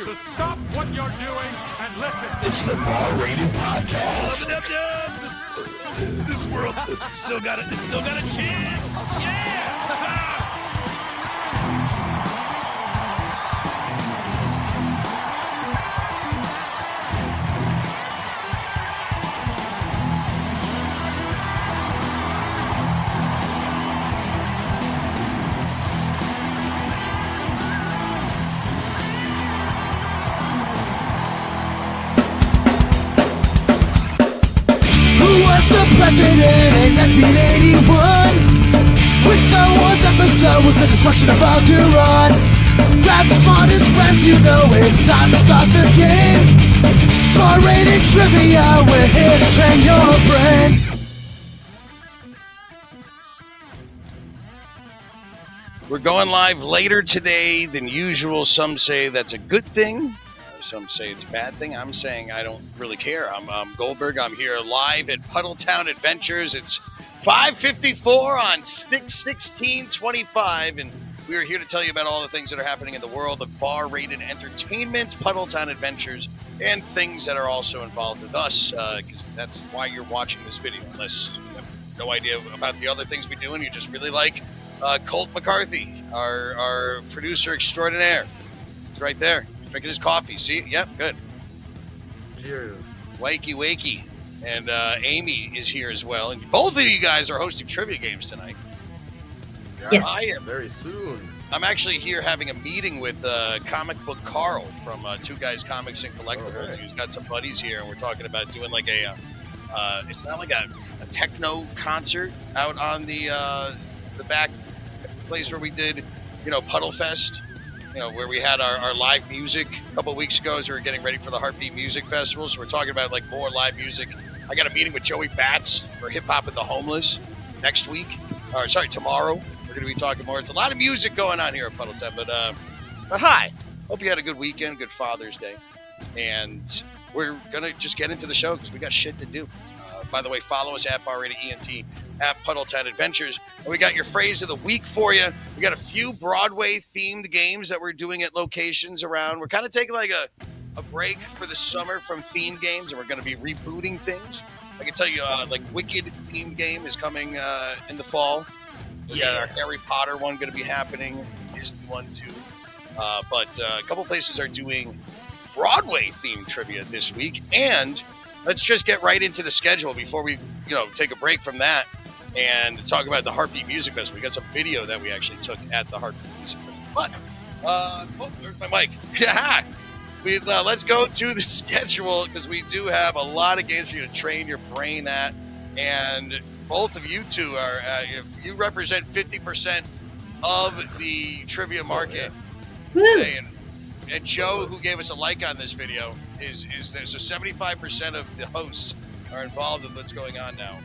you to stop what you're doing and listen. It's the Bar Rated Podcast. This world still got a chance. Yeah! The president in 1981. Which Star Wars episode was the destruction about to run? Grab the smartest friends, you know it's time to start the game. R-rated trivia, we're here to train your brain. We're going live later today than usual. Some say that's a good thing. Some say it's a bad thing. I'm saying I don't really care. I'm Goldberg. I'm here live at PUDDLETOWN Adventures. It's 5:54 on 6/16/25, and we are here to tell you about all the things that are happening in the world of bar-rated entertainment, PUDDLETOWN Adventures, and things that are also involved with us, because that's why you're watching this video, unless you have no idea about the other things we do and you just really like Colt McCarthy, our producer extraordinaire. He's right there. Drinking his coffee. See? Yep, good. Cheers. Wakey. And Amy is here as well. And both of you guys are hosting trivia games tonight. Yes. I am. Very soon. I'm actually here having a meeting with Comic Book Carl from Two Guys Comics and Collectibles. Right. He's got some buddies here, and we're talking about doing like it's not like a techno concert out on the back place where we did, Puddle Fest. Where we had our live music a couple of weeks ago as we were getting ready for the Heartbeat Music Festival. So we're talking about like more live music. I got a meeting with Joey Bats for Hip Hop with the Homeless next week. Tomorrow. We're going to be talking more. It's a lot of music going on here at PUDDLETOWN. But hi. Hope you had a good weekend, good Father's Day. And we're going to just get into the show because we got shit to do. By the way, follow us at @BarRatedENT, at PUDDLETOWN Adventures. And we got your phrase of the week for you. We got a few Broadway-themed games that we're doing at locations around. We're kind of taking like a break for the summer from themed games, and we're going to be rebooting things. I can tell you, Wicked-themed game is coming in the fall. We got our Harry Potter one going to be happening, Disney one too. But a couple places are doing Broadway-themed trivia this week, and let's just get right into the schedule before we, take a break from that and talk about the Heartbeat Music Festival. We got some video that we actually took at the Heartbeat Music Festival. But, there's my mic. Yeah. Let's go to the schedule because we do have a lot of games for you to train your brain at. And both of you two are, if you represent 50% of the trivia market today. And Joe, who gave us a like on this video, is there. So 75% of the hosts are involved in what's going on now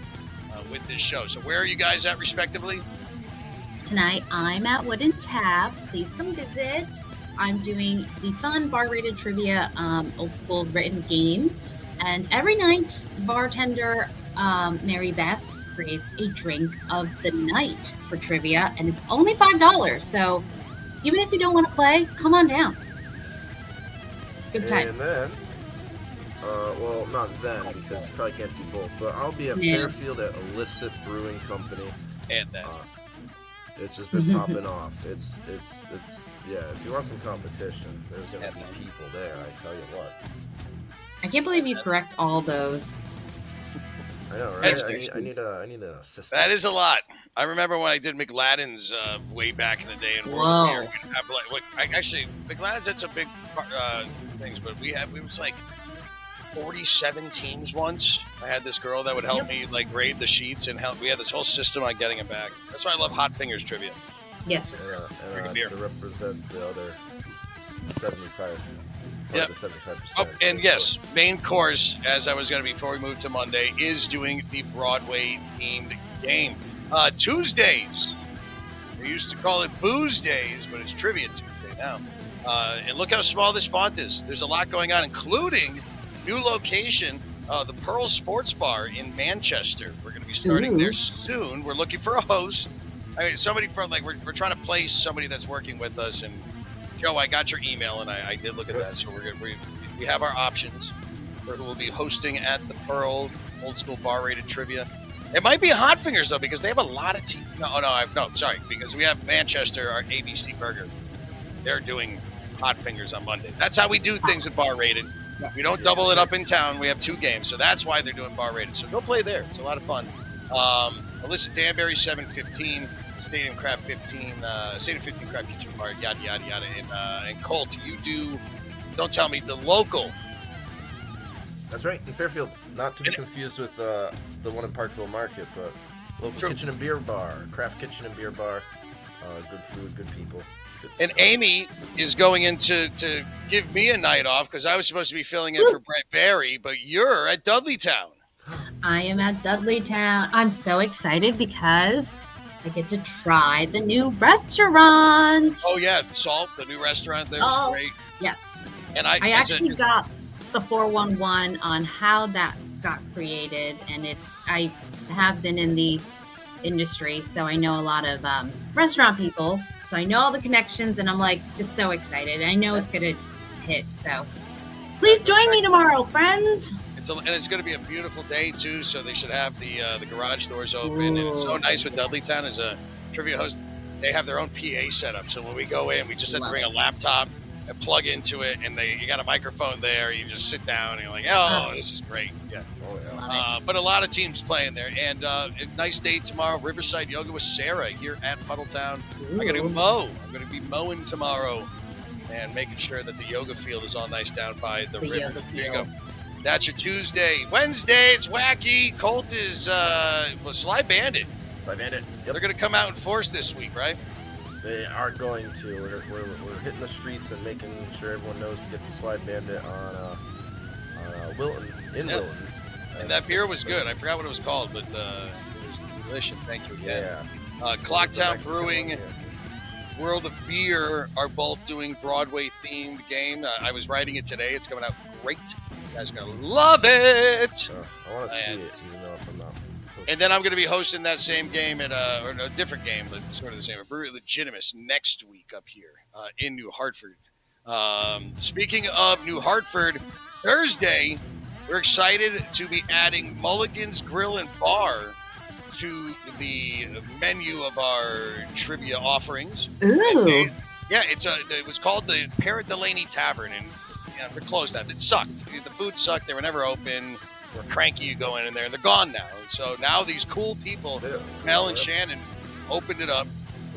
with this show. So where are you guys at, respectively? Tonight, I'm at Wooden Tab. Please come visit. I'm doing the fun bar-rated trivia, old school written game. And every night, bartender Mary Beth creates a drink of the night for trivia, and it's only $5. So even if you don't want to play, come on down. Good time. And then, not then, because you probably can't do both, but I'll be at Fairfield at Illicit Brewing Company. And that. It's just been popping off. It's if you want some competition, there's going to be people there, I tell you what. I can't believe you correct all those. I know, right? I need an assistant. That is a lot. I remember when I did McLadden's way back in the day in World Beer. McLadden's had some big things, but we was like 47 teams once. I had this girl that would help me like grade the sheets and help. We had this whole system on getting it back. That's why I love Hot Fingers trivia. Yes. And to represent the other 75. Yep. 75%. And yes, main course, as I was going to before we move to Monday, is doing the Broadway themed game. Tuesdays. We used to call it Booze Days, but it's Trivia Tuesday now. And look how small this font is. There's a lot going on, including new location, the Pearl Sports Bar in Manchester. We're going to be starting there soon. We're looking for a host. I mean, somebody from we're trying to place somebody that's working with us and Joe, I got your email, and I did look at that. So we have our options for who will be hosting at the Pearl Old School Bar Rated Trivia. It might be Hot Fingers, though, because they have a lot of teams. No, sorry, because we have Manchester, our ABC Burger. They're doing Hot Fingers on Monday. That's how we do things with Bar Rated. Yes. We don't double it up in town. We have 2 games, so that's why they're doing Bar Rated. So go play there. It's a lot of fun. Alyssa Danbury, 7:15. Stadium Crab 15. Stadium 15 Crab Kitchen Bar, yada, yada, yada. And Colt, you do, don't tell me, the local. That's right, in Fairfield. Not to be confused with the one in Parkville Market, but local kitchen and beer bar, craft kitchen and beer bar. Good food, good people. And Amy is going in to give me a night off because I was supposed to be filling in for Brett Barry, but you're at Dudleytown. I am at Dudleytown. I'm so excited because I get to try the new restaurant. Oh, yeah, the Salt, the new restaurant there was great. Yes. And I actually got the 411 on how that got created, and I have been in the industry, so I know a lot of restaurant people. So I know all the connections, and I'm like just so excited. I know it's gonna hit. So please join me tomorrow, friends. And it's going to be a beautiful day too. So they should have the garage doors open. Ooh. And it's so nice with Dudleytown as a trivia host. They have their own PA setup. So when we go in, we just have to bring a laptop and plug into it, and you got a microphone there. You just sit down, and you're like, oh, this is great. Yeah. Oh yeah. But a lot of teams playing there, and a nice day tomorrow. Riverside Yoga with Sarah here at Puddletown. I got to mow. I'm going to be mowing tomorrow, and making sure that the yoga field is all nice down by the river. There you go. That's your Tuesday. Wednesday, it's wacky. Colt is Sly Bandit. Sly Bandit. Yep. They're going to come out in force this week, right? They are going to. We're hitting the streets and making sure everyone knows to get to Slide Bandit on Wilton, Wilton. And that beer was good. I forgot what it was called, but it was delicious. Thank you again. Yeah. Clocktown Brewing, World of Beer are both doing Broadway-themed game. I was writing it today. It's coming out great. You guys are going to love it. I want to see it, even though if I'm not. And then I'm going to be hosting that same game or a different game, but sort of the same. A Brewery Legitimus next week up here in New Hartford. Speaking of New Hartford, Thursday, we're excited to be adding Mulligan's Grill and Bar to the menu of our trivia offerings. Ooh. It was called the Parrot Delaney Tavern, and they're closed now. It sucked. The food sucked. They were never open. We're cranky. You go in there, and they're gone now. And so now these cool people, Mel and Shannon, opened it up,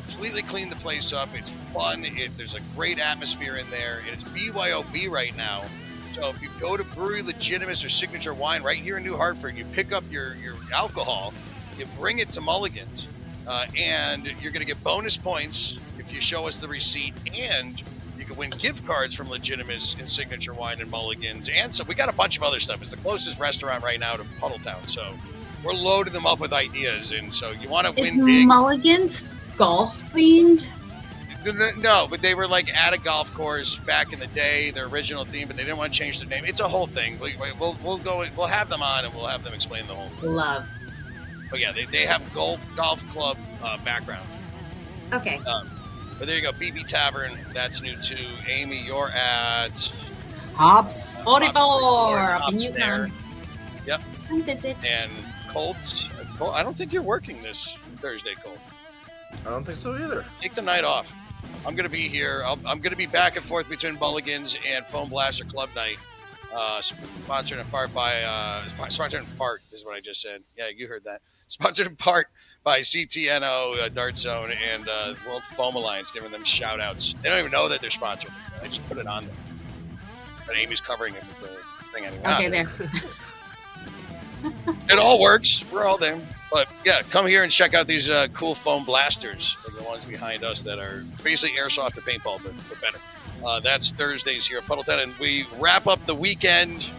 completely cleaned the place up. It's fun. There's a great atmosphere in there, and it's BYOB right now. So if you go to Brewery Legitimus or Signature Wine right here in New Hartford, you pick up your alcohol, you bring it to Mulligan's, and you're going to get bonus points if you show us the receipt, and you can win gift cards from Legitimus and Signature Wine and Mulligan's. And so we got a bunch of other stuff. It's the closest restaurant right now to Puddletown. So we're loading them up with ideas. And so you want to win big. Mulligan's golf themed? No, but they were like at a golf course back in the day, their original theme, but they didn't want to change their name. It's a whole thing. We'll have them on and we'll have them explain the whole thing. Love. But yeah, they have golf club background. Okay. But there you go, BB Tavern. That's new too. Amy, you're at Hops 44 up in there. Yukon. Yep. Come visit. And Colt, I don't think you're working this Thursday, Colt. I don't think so either. Take the night off. I'm going to be here. I'm going to be back and forth between Mulligan's and Foam Blaster Club Night. Sponsored in part by sponsored in part is what I just said. Yeah, you heard that. Sponsored in part by CTNO, Dart Zone, and World Foam Alliance, giving them shout outs. They don't even know that they're sponsored. I just put it on them. But Amy's covering it with the thing anyway. Okay, there. It all works. We're all there. But yeah, come here and check out these cool foam blasters, like the ones behind us that are basically airsoft to paintball, but better. That's Thursdays here at Puddleton, and we wrap up the weekend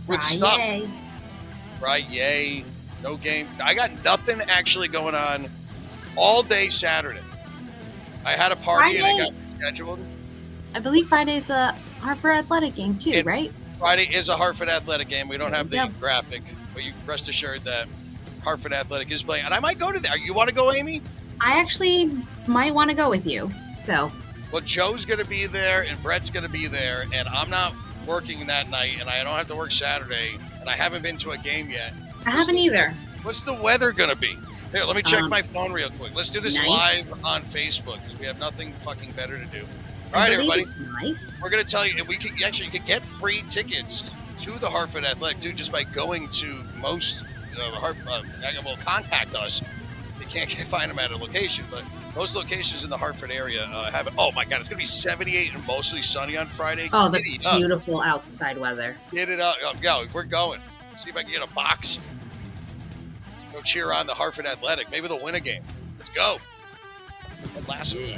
with stuff. Friday, no game. I got nothing actually going on all day Saturday. I had a party and it got scheduled. I believe Friday's a Hartford Athletic game too, right? Friday is a Hartford Athletic game. We don't have the graphic, but you rest assured that Hartford Athletic is playing. And I might go to there. You want to go, Amy? I actually might want to go with you. So. Well, Joe's going to be there and Brett's going to be there, and I'm not working that night, and I don't have to work Saturday, and I haven't been to a game yet. I haven't either. What's the weather going to be? Here, let me check my phone real quick. Let's do this live on Facebook because we have nothing fucking better to do. All right, everybody. Nice. We're going to tell you, you could get free tickets to the Hartford Athletic, too, just by going to most, well, contact us. You can't find them at a location, but most locations in the Hartford area have it. Oh, my God, it's going to be 78 and mostly sunny on Friday. Oh, that's beautiful outside weather. Get it up. Yeah, we're going. See if I can get a box. Go cheer on the Hartford Athletic. Maybe they'll win a game. Let's go. Yeah.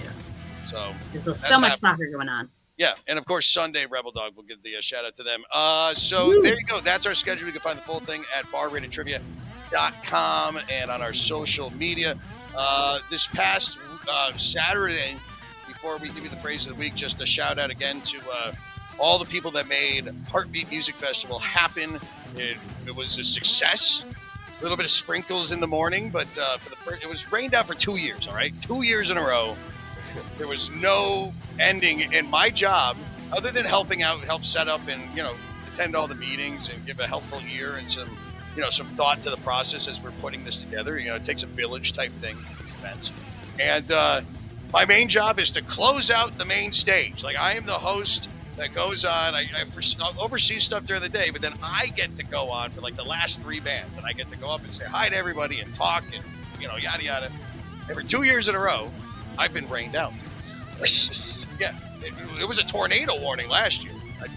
So there's so much soccer going on. Yeah, and of course Sunday Rebel Dog. We'll give the shout out to them. There you go. That's our schedule. You can find the full thing at barratedtrivia.com and on our social media. This past Saturday, before we give you the phrase of the week, just a shout out again to all the people that made Heartbeat Music Festival happen. It was a success. A little bit of sprinkles in the morning, but it was rained out for 2 years. All right, 2 years in a row. There was no ending in my job other than helping out, help set up, and attend all the meetings and give a helpful ear and some thought to the process as we're putting this together. It takes a village type thing for these events, and my main job is to close out the main stage. Like, I am the host that goes on. I oversee stuff during the day, but then I get to go on for like the last 3 bands, and I get to go up and say hi to everybody and talk and yada yada. And for 2 years in a row, I've been rained out. Yeah, it was a tornado warning last year.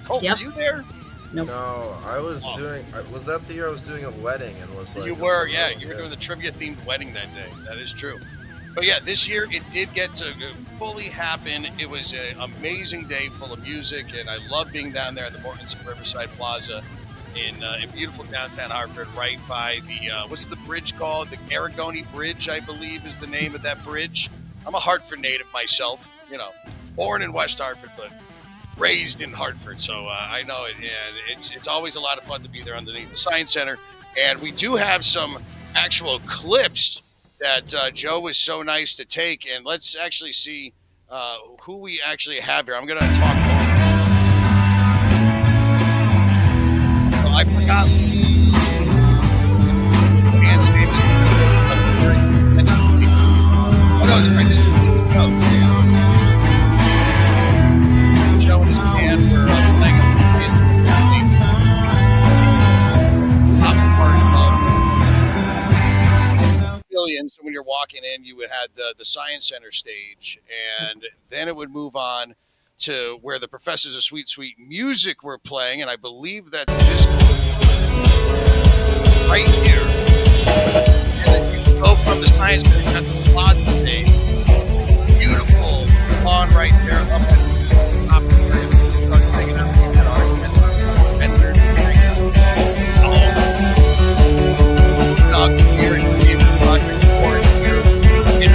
Cole, were you there? Nope. No, I was doing. Was that the year I was doing a wedding and was like? You were, yeah. You were doing the trivia themed wedding that day. That is true. But yeah, this year it did get to fully happen. It was an amazing day full of music, and I love being down there at the Mortensen Riverside Plaza in beautiful downtown Hartford, right by the what's the bridge called? The Aragoni Bridge, I believe, is the name of that bridge. I'm a Hartford native myself, born in West Hartford, but raised in Hartford. So I know it, and it's always a lot of fun to be there underneath the Science Center. And we do have some actual clips that Joe was so nice to take. And let's actually see who we actually have here. I'm going to talk. I forgot. Man's name. Oh, no, it's right. Joe and his band were playing top part of Billions. So when you're walking in, you would have the Science Center stage, and then it would move on to where the Professors of Sweet Sweet Music were playing, and I believe that's this right here. And then you go from the Science Center to the Plaza stage. Beautiful lawn right there up at the top of the rim. Start taking out the dog here and Project Forward here in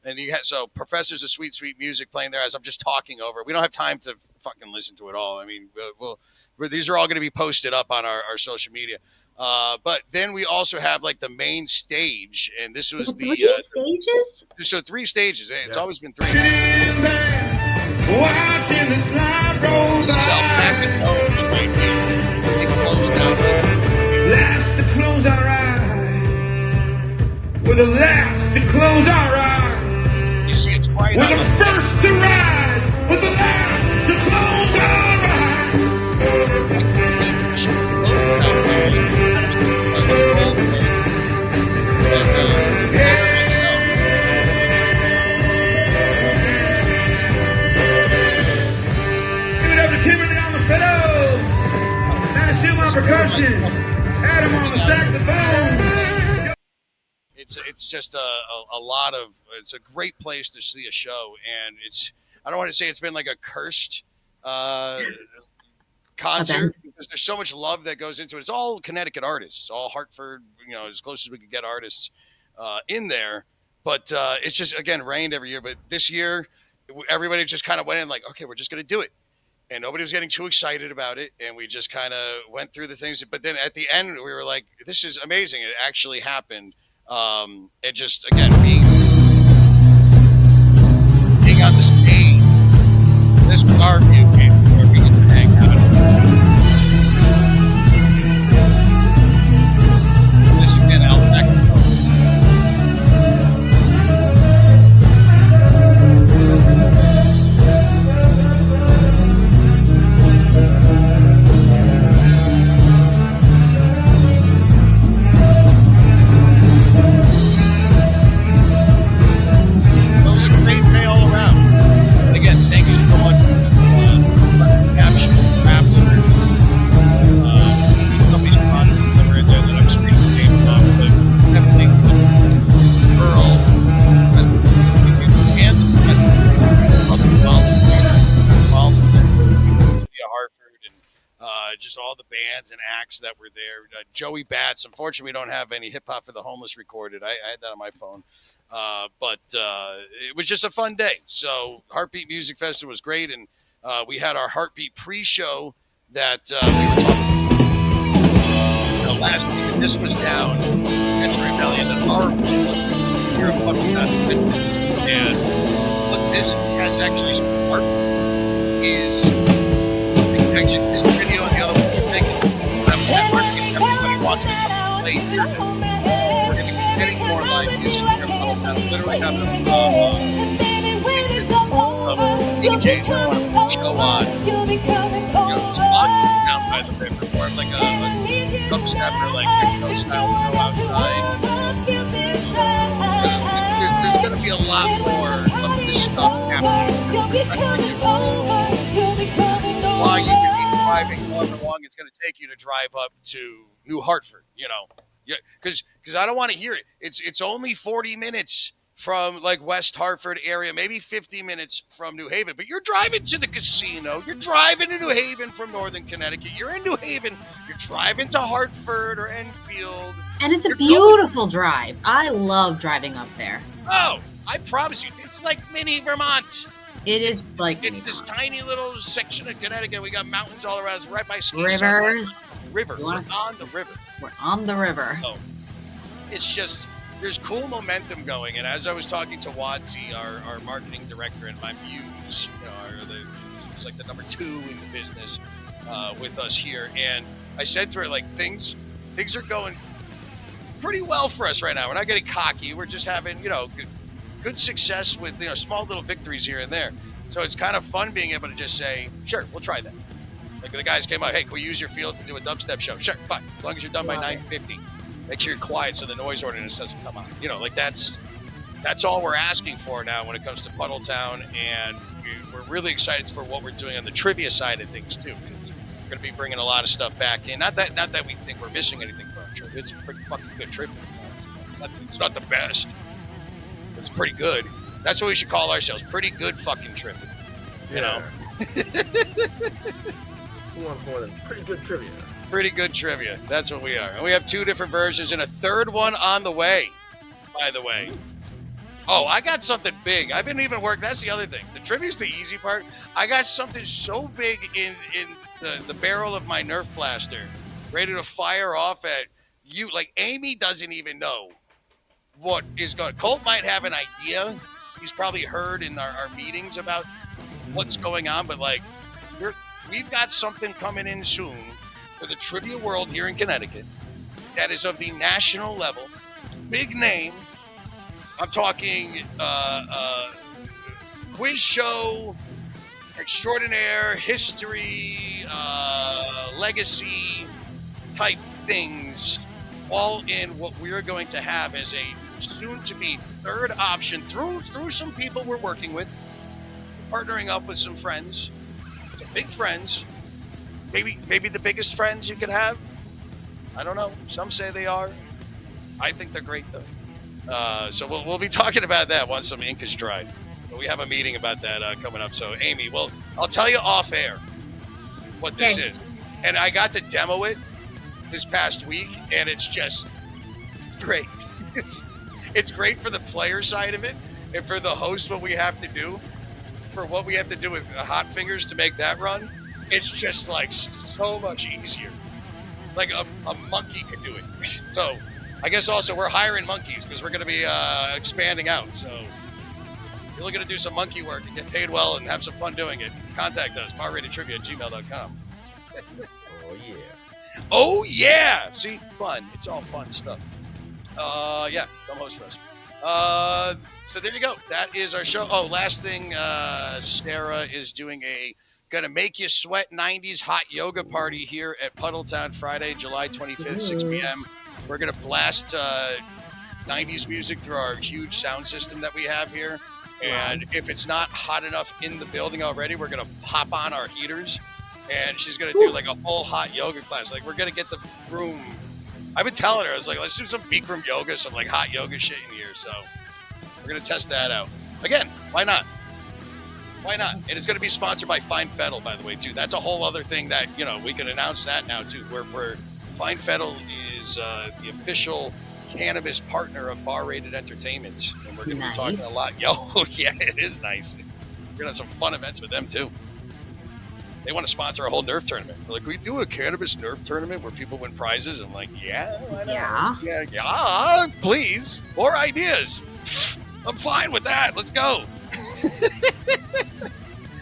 and you had Professors of Sweet Sweet Music playing there as I'm just talking over. We don't have time to fucking listen to it all. I mean, these are all going to be posted up on our social media. But then we also have like the main stage, and this was the stages. So 3 stages. It's always been 3. Watching the slide roll this is Alpaca Domes right here. They closed out. Last to close our eyes. We're the last to close our eyes. You see, it's right. We're the first to rise. We're the last to close our eyes. Give it up to Kimberly on the fiddle. Madison on percussion. Adam on the saxophone. It's just a lot of. It's a great place to see a show, and I don't want to say it's been like a cursed concert because there's so much love that goes into it. It's all Connecticut artists, all Hartford, as close as we could get artists in there. But it's just, again, rained every year. But this year, everybody just kind of went in like, okay, we're just going to do it. and nobody was getting too excited about it. And we just kind of went through the things. But then at the end, we were like, this is amazing. It actually happened. And just, again, being on the stage, this was our view where we get to hang out. This again, Al Beck. Just all the bands and acts that were there. Joey Bats. Unfortunately, we don't have any Hip Hop for the Homeless recorded. I had that on my phone. But it was just a fun day. So Heartbeat Music Festival was great. And we had our Heartbeat pre-show that we were talking last week. And this was down Century Valley and then our place here in PUDDLETOWN. And what this has actually sparked is actually this video and the other one we're making. When I was networking, everybody watching it play here. We're going to be getting more live music here in PUDDLETOWN. Literally having DJs that want to put a show on. Just walking down by the river, more like a dubstepper, like techno style to go outside. There's going to be a lot more of this stuff happening. While you can be driving however long it's going to take you to drive up to New Hartford, because I don't want to hear it. It's only 40 minutes from like West Hartford area, maybe 50 minutes from New Haven, but you're driving to the casino. You're driving to New Haven from Northern Connecticut. You're in New Haven. You're driving to Hartford or Enfield. And it's a beautiful drive. I love driving up there. Oh, I promise you, it's like mini Vermont. It is it's this tiny little section of Connecticut. We got mountains all around us, right by ski. Rivers. River. We're on the river. We're on the river. So it's just, there's cool momentum going. And as I was talking to Wadsy, our marketing director and my muse, it's like the number 2 in the business with us here. And I said to her, like, things are going pretty well for us right now. We're not getting cocky. We're just having, good success with small little victories here and there. So it's kind of fun being able to just say, sure, we'll try that. Like the guys came out, hey, can we use your field to do a dubstep show? Sure, fine. As long as you're done by 9:50. Make sure you're quiet so the noise ordinance doesn't come on. That's all we're asking for now when it comes to PUDDLETOWN, and we're really excited for what we're doing on the trivia side of things too. We're going to be bringing a lot of stuff back in. Not that we think we're missing anything from trivia. It's pretty fucking good trivia. It's not the best. It's pretty good. That's what we should call ourselves. Pretty good fucking trivia. Who wants more than pretty good trivia? Pretty good trivia. That's what we are. And we have 2 different versions and a third one on the way, by the way. Oh, I got something big. I've been even working. That's the other thing. The trivia's the easy part. I got something so big in the barrel of my Nerf blaster, ready to fire off at you. Like, Amy doesn't even know what is going. Colt might have an idea. He's probably heard in our meetings about what's going on, but like we've got something coming in soon for the trivia world here in Connecticut that is of the national level. Big name. I'm talking quiz show, extraordinaire, history, legacy type things, all in what we're going to have as a soon-to-be third option through some people we're working with, partnering up with some friends, some big friends, maybe the biggest friends you could have. I don't know. Some say they are. I think they're great though. So we'll be talking about that once some ink is dried. But we have a meeting about that coming up. So Amy, well, I'll tell you off air what this is. And I got to demo it this past week, and it's great. It's great for the player side of it, and for the host, what we have to do with Hot Fingers to make that run. it's just like so much easier. Like a monkey could do it. So I guess also we're hiring monkeys because we're going to be expanding out. So if you're looking to do some monkey work and get paid well and have some fun doing it, contact us, barratedtrivia@gmail.com. Oh, yeah. Oh, yeah. See, fun. It's all fun stuff. Yeah, come host for us. So there you go. That is our show. Oh, last thing, Sarah is doing Gonna Make You Sweat 90s hot yoga party here at PUDDLETOWN Friday, July 25th, 6 p.m. We're gonna blast 90s music through our huge sound system that we have here. And if it's not hot enough in the building already, we're gonna pop on our heaters. And she's gonna do like a whole hot yoga class. Like we're gonna get the room. I've been telling her, I was like, let's do some Bikram yoga, some like hot yoga shit in here. So we're going to test that out. Again, why not? Why not? And it's going to be sponsored by Fine Fettle, by the way, too. That's a whole other thing that, we can announce that now, too. Where Fine Fettle is the official cannabis partner of Bar Rated Entertainment. And we're going to be talking a lot. Yo, yeah, it is nice. We're going to have some fun events with them, too. They want to sponsor a whole NERF tournament. They're like, we do a cannabis NERF tournament where people win prizes. I'm like, yeah, why not? Yeah, please. More ideas. I'm fine with that. Let's go.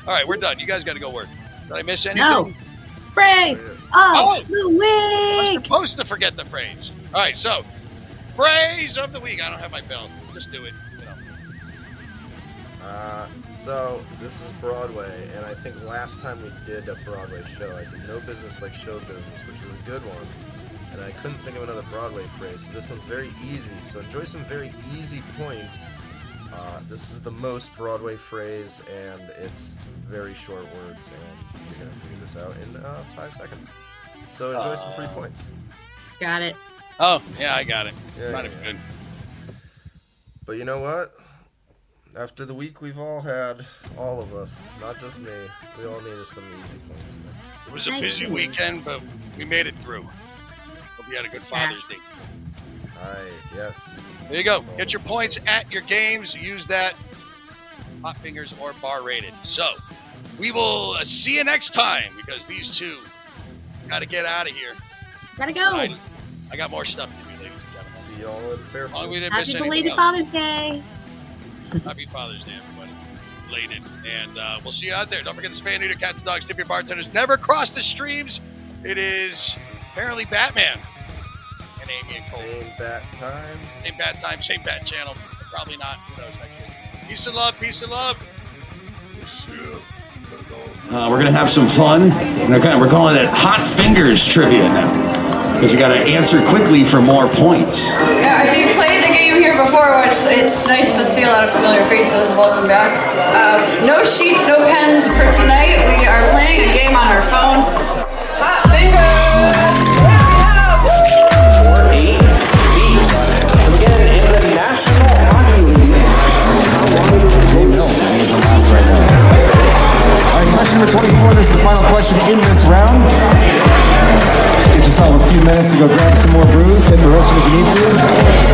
All right, we're done. You guys got to go work. Did I miss anything? No. Phrase of the week. I'm supposed to forget the phrase. All right, so phrase of the week. I don't have my belt. Just do it. So this is Broadway, and I think last time we did a Broadway show, I did No Business Like Show Business, which is a good one, and I couldn't think of another Broadway phrase, so this one's very easy, so enjoy some very easy points. This is the most Broadway phrase, and it's very short words, and you're going to figure this out in 5 seconds. So enjoy some free points. Got it. Oh, yeah, I got it. Yeah, Might have been. But you know what? After the week we've all had, all of us, not just me, we all needed some easy points. It was a busy weekend, but we made it through. Hope you had a good Father's Day. Yes. There you go. Get your points at your games. Use that. Hot Fingers or Bar Rated. So, we will see you next time because these two got to get out of here. Gotta go. I got more stuff to do, ladies and gentlemen. See y'all in Fairfield. We didn't miss Happy anything belated else. Father's Day. Happy Father's Day, everybody. Belated. And we'll see you out there. Don't forget to spay and neuter cats and dogs. Tip your bartenders. Never cross the streams. It is apparently Batman. And Amy and Cole. Same bat time. Same bat time, same bat channel. Probably not. Who knows next week. Peace and love. Peace and love. We're going to have some fun. We're calling it Hot Fingers Trivia now. Because you got to answer quickly for more points. Yeah, if you played the game here before, which it's nice to see a lot of familiar faces, welcome back. No sheets, no pens for tonight. We are playing a game on our phone. Hot Fingers! Question number 24, this is the final question in this round. Get yourself a few minutes to go grab some more brews, hit the roast if you need to.